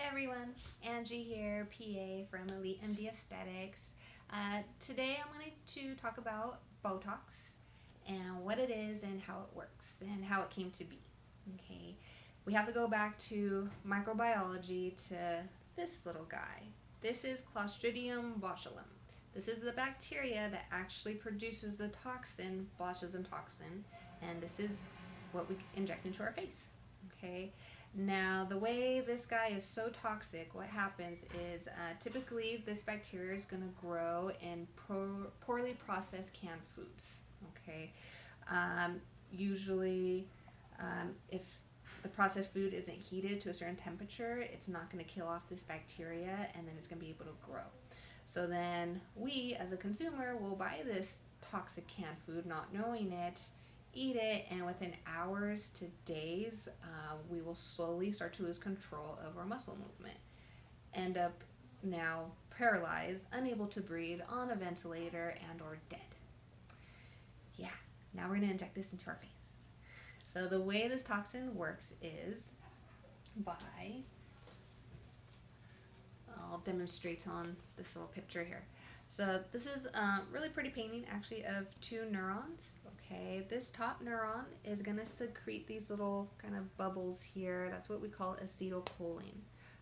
everyone, Angie here, PA from Elite MD Aesthetics. Today I'm going to talk about Botox and what it is and how it works and how it came to be. Okay, we have to go back to microbiology to this little guy. This is Clostridium botulinum. This is the bacteria that actually produces the toxin, botulism toxin, and this is what we inject into our face. Okay. Now, the way this guy is so toxic, what happens is typically this bacteria is going to grow in poorly processed canned foods. Okay, usually, if the processed food isn't heated to a certain temperature, it's not going to kill off this bacteria, and then it's going to be able to grow. So then we, as a consumer, will buy this toxic canned food, not knowing it, eat it, and within hours to days, we will slowly start to lose control of our muscle movement. End up now paralyzed, unable to breathe, on a ventilator, and or dead. Yeah, now we're going to inject this into our face. So the way this toxin works is by, I'll demonstrate on this little picture here. So this is a really pretty painting actually of two neurons. Okay, this top neuron is going to secrete these little kind of bubbles here. That's what we call acetylcholine.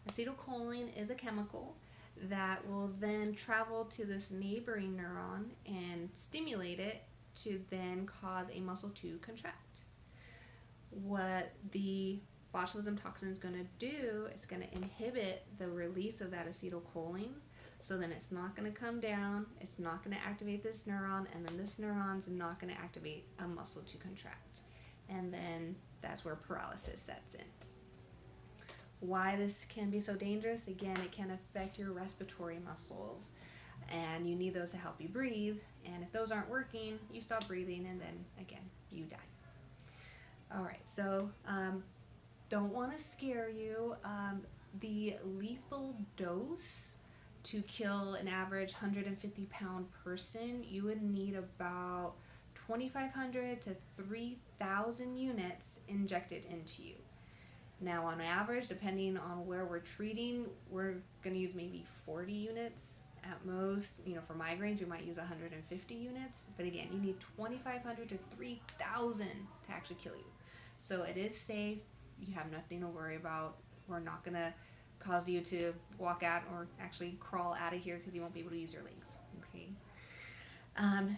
Acetylcholine is a chemical that will then travel to this neighboring neuron and stimulate it to then cause a muscle to contract. What the botulism toxin is going to do is going to inhibit the release of that acetylcholine. So then it's not going to come down, it's not going to activate this neuron, and then this neuron's not going to activate a muscle to contract. And then that's where paralysis sets in. Why this can be so dangerous? Again, it can affect your respiratory muscles, and you need those to help you breathe. And if those aren't working, you stop breathing, and then again, you die. Alright, so don't want to scare you. The lethal dose to kill an average 150-pound person, you would need about 2,500 to 3,000 units injected into you. Now, on average, depending on where we're treating, we're going to use maybe 40 units at most. For migraines, we might use 150 units. But again, you need 2,500 to 3,000 to actually kill you. So it is safe. You have nothing to worry about. We're not going to cause you to walk out or actually crawl out of here because you won't be able to use your legs. Okay.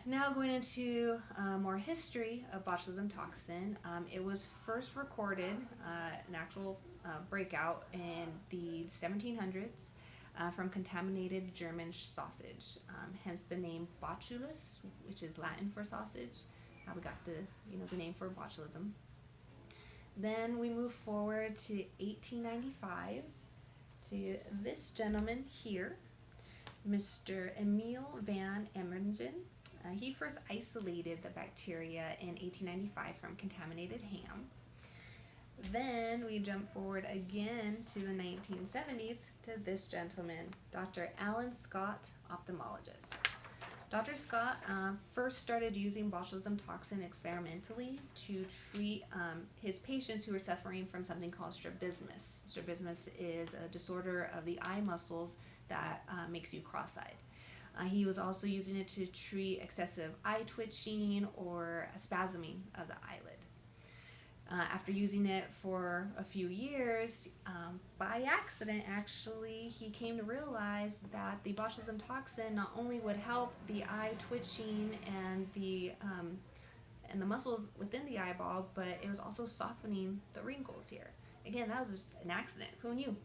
Now going into more history of botulism toxin. It was first recorded, an actual breakout in the 1700s from contaminated German sausage. Hence the name botulus, which is Latin for sausage. How we got the name for botulism. Then we move forward to 1895. To this gentleman here, Mr. Emil van Emeringen. He first isolated the bacteria in 1895 from contaminated ham. Then we jump forward again to the 1970s to this gentleman, Dr. Alan Scott, ophthalmologist. Dr. Scott first started using botulism toxin experimentally to treat his patients who were suffering from something called strabismus. Strabismus is a disorder of the eye muscles that makes you cross-eyed. He was also using it to treat excessive eye twitching or a spasming of the eyelid. After using it for a few years, by accident actually, he came to realize that the botulism toxin not only would help the eye twitching and the muscles within the eyeball, but it was also softening the wrinkles here. Again, that was just an accident. Who knew?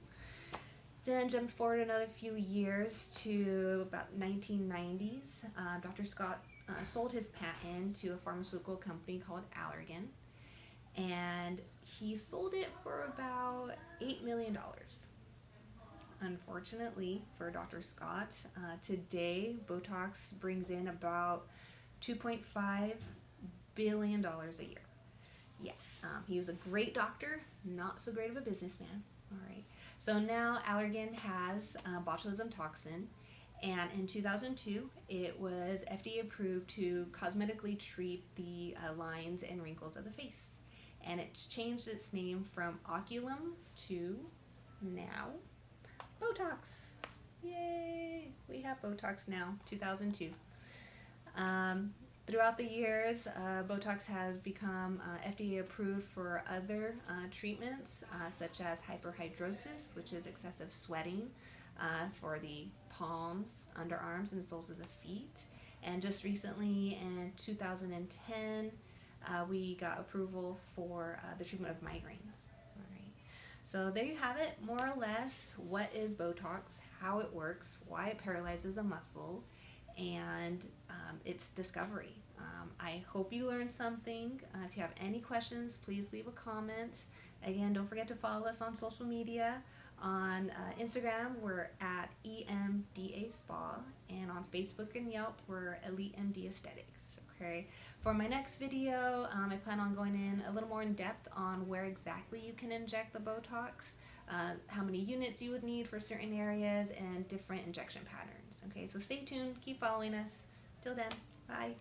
Then jumped forward another few years to about 1990s. Dr. Scott sold his patent to a pharmaceutical company called Allergan. And he sold it for about $8 million. Unfortunately for Dr. Scott, today Botox brings in about $2.5 billion a year. Yeah, he was a great doctor, not so great of a businessman. All right. So now Allergan has botulism toxin, and in 2002 it was FDA approved to cosmetically treat the lines and wrinkles of the face. And it's changed its name from Oculum to now Botox. Yay! We have Botox now, 2002. Throughout the years, Botox has become FDA approved for other treatments, such as hyperhidrosis, which is excessive sweating for the palms, underarms, and the soles of the feet. And just recently, in 2010, we got approval for the treatment of migraines. All right. So there you have it, more or less. What is Botox? How it works? Why it paralyzes a muscle? And its discovery. I hope you learned something. If you have any questions, please leave a comment. Again, don't forget to follow us on social media. On Instagram, we're at EMDA Spa, and on Facebook and Yelp, we're Elite MD Aesthetics. Okay. For my next video, I plan on going in a little more in depth on where exactly you can inject the Botox, how many units you would need for certain areas, and different injection patterns. Okay, so stay tuned, keep following us. Till then, bye.